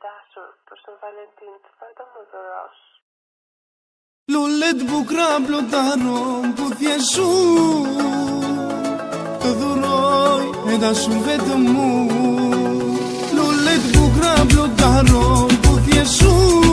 dashur për Shën Valentin, çfarë do më dhurosh? Lullet bukra plotaron ku thjeshu të dhuroj e dashur vetëm mu. Lullet bukra plotaron ku thjeshu